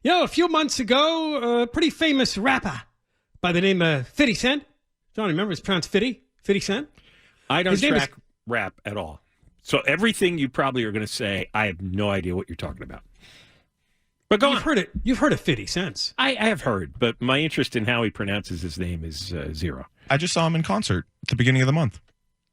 You know, a few months ago, a pretty famous rapper by the name of 50 Cent. John, remember it's pronounced 50? 50 Cent? I don't track rap at all. So everything you probably are going to say, I have no idea what you're talking about. But go on. You've heard of 50 Cent. I have heard, but my interest in how he pronounces his name is zero. I just saw him in concert at the beginning of the month.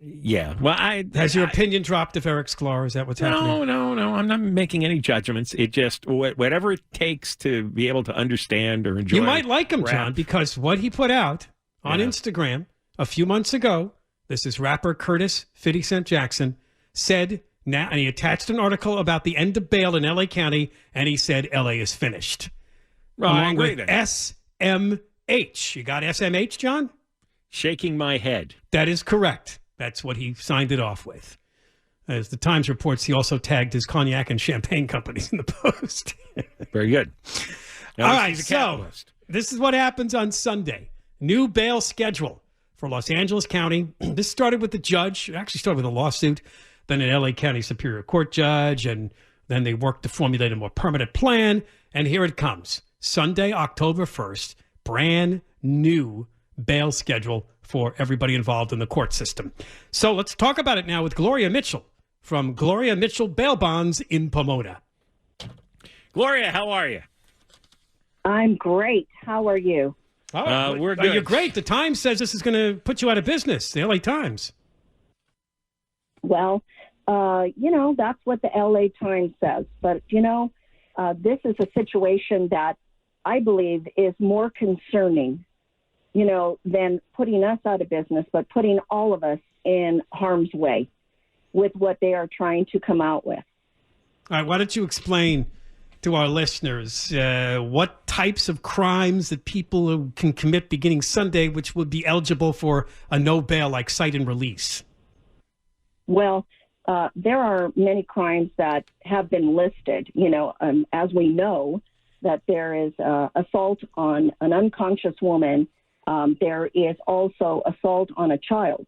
Yeah. Well, Has your opinion dropped of Eric Sklar? Is that what's happening? No. I'm not making any judgments. It just, whatever it takes to be able to understand or enjoy. You might like him, rap. John, because what he put out on Instagram a few months ago, this is rapper Curtis 50 Cent Jackson, said, now, and he attached an article about the end of bail in L.A. County, and he said L.A. is finished. Well, along I agree with then. SMH. You got SMH, John? Shaking my head. That is correct. That's what he signed it off with. As the Times reports, he also tagged his cognac and champagne companies in the post. Very good. All right, so this is what happens on Sunday. New bail schedule for Los Angeles County. This started with the judge. It actually started with a lawsuit, then an L.A. County Superior Court judge, and then they worked to formulate a more permanent plan. And here it comes. Sunday, October 1st, brand new bail schedule for everybody involved in the court system. So let's talk about it now with Gloria Mitchell from Gloria Mitchell Bail Bonds in Pomona. Gloria, how are you? I'm great. How are you? We're good. You're great. The Times says this is going to put you out of business, the L.A. Times. Well, that's what the LA Times says. But, this is a situation that I believe is more concerning, than putting us out of business, but putting all of us in harm's way with what they are trying to come out with. All right, why don't you explain to our listeners what types of crimes that people can commit beginning Sunday, which would be eligible for a no bail, like cite and release? Well, there are many crimes that have been listed, as we know that there is assault on an unconscious woman. There is also assault on a child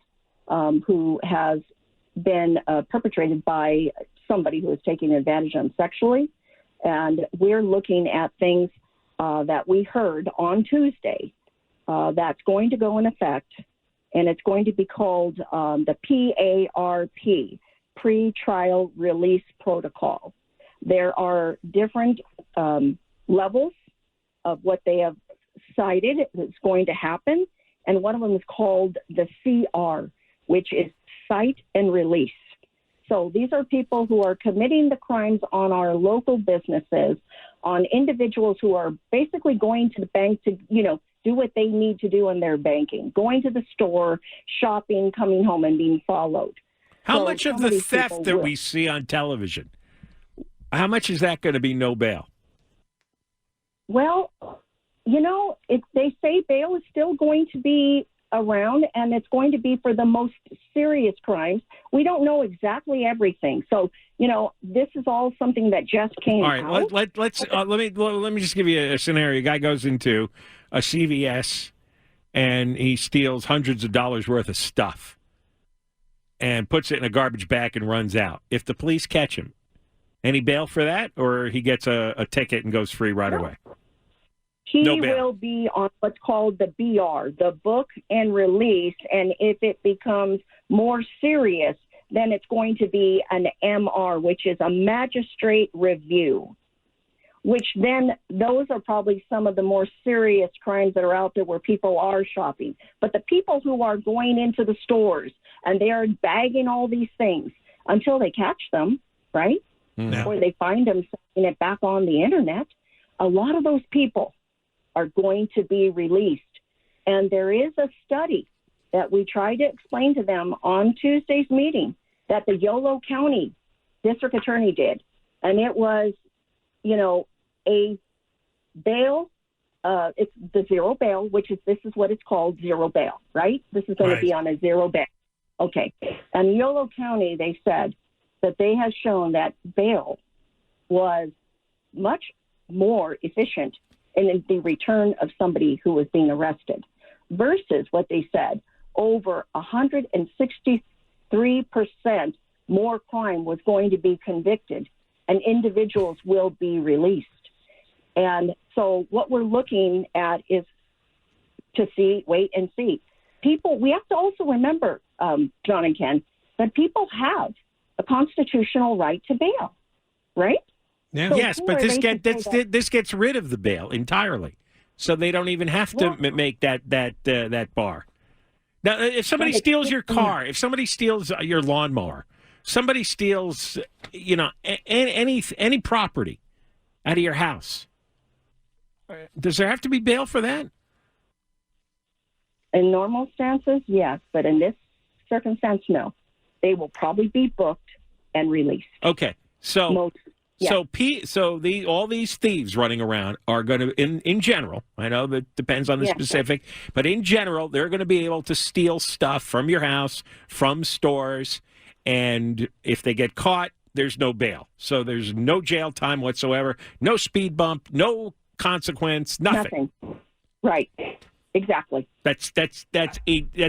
who has been perpetrated by somebody who is taking advantage of them sexually. And we're looking at things that we heard on Tuesday that's going to go in effect, and it's going to be called the PARP, Pre-Trial Release Protocol. There are different levels of what they have cited that's going to happen, and one of them is called the CR, which is cite and release. So these are people who are committing the crimes on our local businesses, on individuals who are basically going to the bank to, do what they need to do in their banking, going to the store, shopping, coming home, and being followed. How much of the theft that we see on television, how much is that going to be no bail? Well, they say bail is still going to be around, and it's going to be for the most serious crimes. We don't know exactly everything. So, this is all something that just came out. All right, let me just give you a scenario. A guy goes into a CVS and he steals hundreds of dollars worth of stuff and puts it in a garbage bag and runs out. If the police catch him, any bail for that, or he gets a ticket and goes free right away? He will be on what's called the BR, the book and release, and if it becomes more serious, then it's going to be an MR, which is a magistrate review, which then those are probably some of the more serious crimes that are out there where people are shopping. But the people who are going into the stores and they are bagging all these things until they catch them, right? Yeah. Or they find them selling it back on the internet, a lot of those people are going to be released. And there is a study that we tried to explain to them on Tuesday's meeting that the Yolo County District Attorney did. And it was, a bail, it's the zero bail, this is what it's called, zero bail, right? This is going to be on a zero bail. Okay. And Yolo County, they said that they have shown that bail was much more efficient in the return of somebody who was being arrested versus what they said, over 163% more crime was going to be convicted and individuals will be released. And so what we're looking at is to wait and see. We have to also remember, John and Ken, that people have a constitutional right to bail, right? Yeah. So Yes, who but are they to say that- this gets rid of the bail entirely, so they don't even have to make that bar. Now, if somebody steals your car, if somebody steals your lawnmower, somebody steals, any property out of your house, does there have to be bail for that? In normal stances, yes, but in this circumstance, no. They will probably be booked and released. Okay, so Yeah. all these thieves running around are going to, in general, I know that depends on the specific, but in general, they're going to be able to steal stuff from your house, from stores, and if they get caught, there's no bail. So there's no jail time whatsoever, no speed bump, no consequence, nothing. Right. Exactly. That's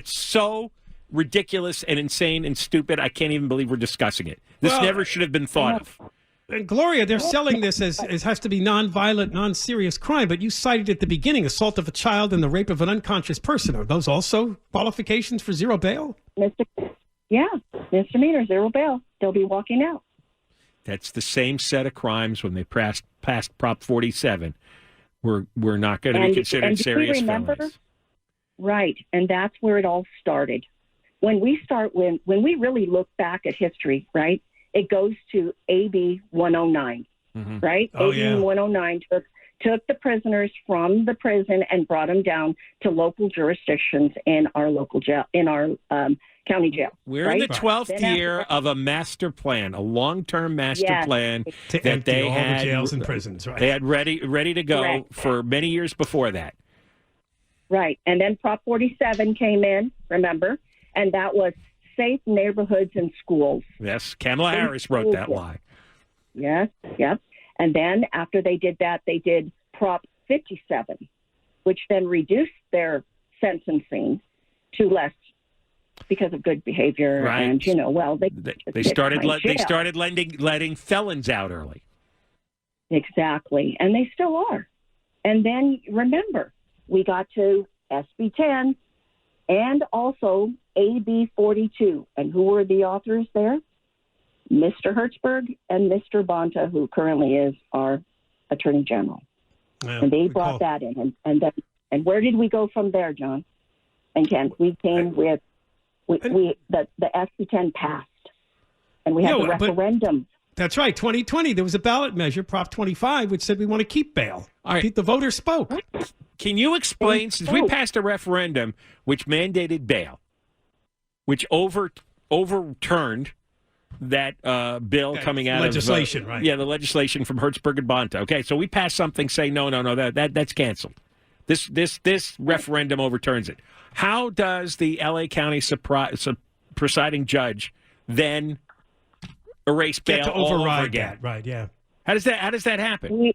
so ridiculous and insane and stupid. I can't even believe we're discussing it. This never should have been thought of. And Gloria, they're selling this as has to be non-violent, non-serious crime, but you cited at the beginning assault of a child and the rape of an unconscious person. Are those also qualifications for zero bail? Misdemeanor, zero bail. They'll be walking out. That's the same set of crimes when they passed Prop 47. We're not going to be considered serious felonies. Right, and that's where it all started. When we really look back at history, right, it goes to AB 109, right? Oh, AB 109 took the prisoners from the prison and brought them down to local jurisdictions in our local jail, in our county jail. We're in the 12th year of a master plan, a long-term master plan to that empty they all had the jails and prisons. Right. They had ready to go for many years before that. Right, and then Prop 47 came in, remember, and that was safe neighborhoods and schools. Yes, Kamala Harris wrote that lie. Yes, yep. And then after they did that, they did Prop 57, which then reduced their sentencing to less because of good behavior. Right. And, they started letting felons out early. Exactly. And they still are. And then remember, we got to SB 10 and also AB 42. And who were the authors there? Mr. Hertzberg and Mr. Bonta, who currently is our Attorney General. Yeah, and they brought that in. And where did we go from there, John and Ken? We came with the SB 10 passed, and we had the referendum. That's right. 2020, there was a ballot measure, Prop 25, which said we want to keep bail. All right. The voters spoke. Can you explain, since we passed a referendum which mandated bail, which overturned that bill coming out legislation, of... right. Yeah, the legislation from Hertzberg and Bonta. Okay, so we passed something saying, no, that's canceled. This referendum overturns it. How does the L.A. County presiding judge then erase bail all over again? That, right, yeah. How does that happen?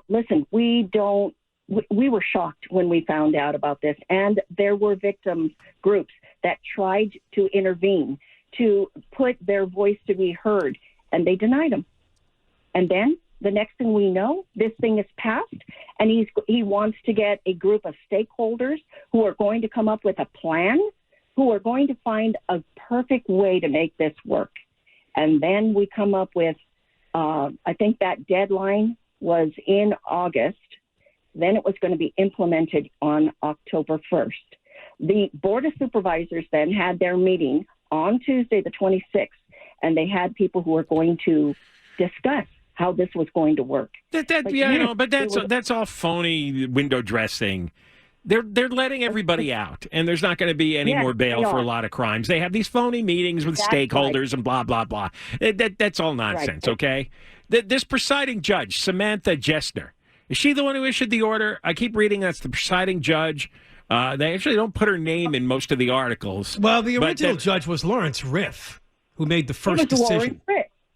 Listen, we were shocked when we found out about this, and there were victims groups that tried to intervene to put their voice to be heard, and they denied them. And then the next thing we know, this thing is passed, and he wants to get a group of stakeholders who are going to come up with a plan, who are going to find a perfect way to make this work. And then we come up with, I think that deadline was in August. Then it was going to be implemented on October 1st. The Board of Supervisors then had their meeting on Tuesday, the 26th, and they had people who were going to discuss how this was going to work. But that's all phony window dressing. They're letting everybody out, and there's not going to be any more bail for a lot of crimes. They have these phony meetings with stakeholders and blah, blah, blah. That's all nonsense, okay? This presiding judge, Samantha Jessner, is she the one who issued the order? I keep reading that's the presiding judge. They actually don't put her name in most of the articles. Well, the original judge was Lawrence Riff, who made the first decision.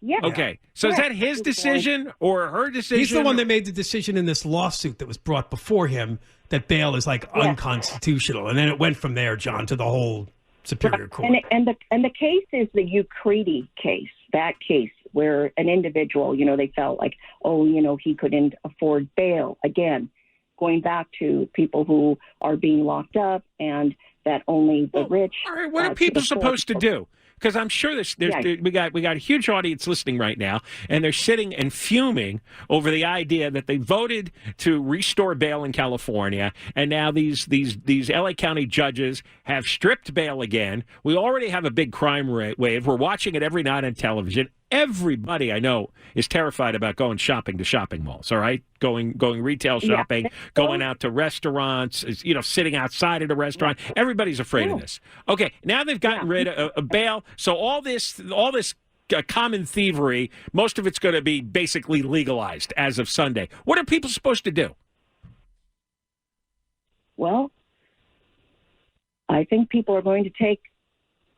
Yeah. Okay. So is that his decision or her decision? He's the one that made the decision in this lawsuit that was brought before him that bail is unconstitutional. And then it went from there, John, to the whole Superior Court. And the case is the Ucredi case, that case where an individual, they felt like, oh, he couldn't afford bail. Again, going back to people who are being locked up and that only the rich. All right, what are people supposed to do? Because I'm sure we got a huge audience listening right now, and they're sitting and fuming over the idea that they voted to restore bail in California, and now these LA County judges have stripped bail again. We already have a big crime wave. We're watching it every night on television. Everybody I know is terrified about going shopping to shopping malls, all right? Going retail shopping, going out to restaurants, sitting outside at a restaurant. Everybody's afraid of this. Okay, now they've gotten rid of bail. So all this common thievery, most of it's going to be basically legalized as of Sunday. What are people supposed to do? Well, I think people are going to take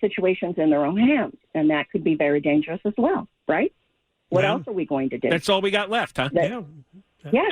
situations in their own hands, and that could be very dangerous as well, right? What else are we going to do? That's all we got left, huh? Yeah.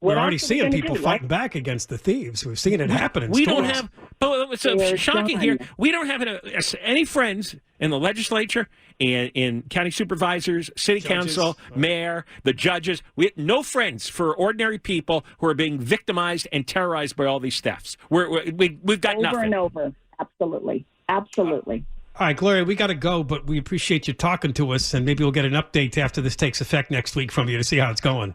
We're already seeing people fighting back against the thieves. We've seen it happen in We stores. don't have, but it's shocking here, we don't have any friends in the legislature, in county supervisors, city council, mayor, the judges. We have no friends for ordinary people who are being victimized and terrorized by all these thefts. We've got nothing. Over and over. Absolutely. Absolutely. All right, Gloria, we got to go, but we appreciate you talking to us, and maybe we'll get an update after this takes effect next week from you to see how it's going.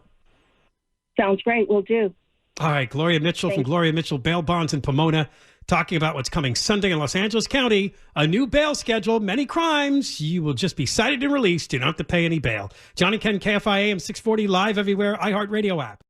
Sounds great. We'll do. All right, Gloria Mitchell from Gloria Mitchell Bail Bonds in Pomona, talking about what's coming Sunday in Los Angeles County. A new bail schedule, many crimes. You will just be cited and released. You don't have to pay any bail. John and Ken, KFI-AM 640, live everywhere, iHeartRadio app.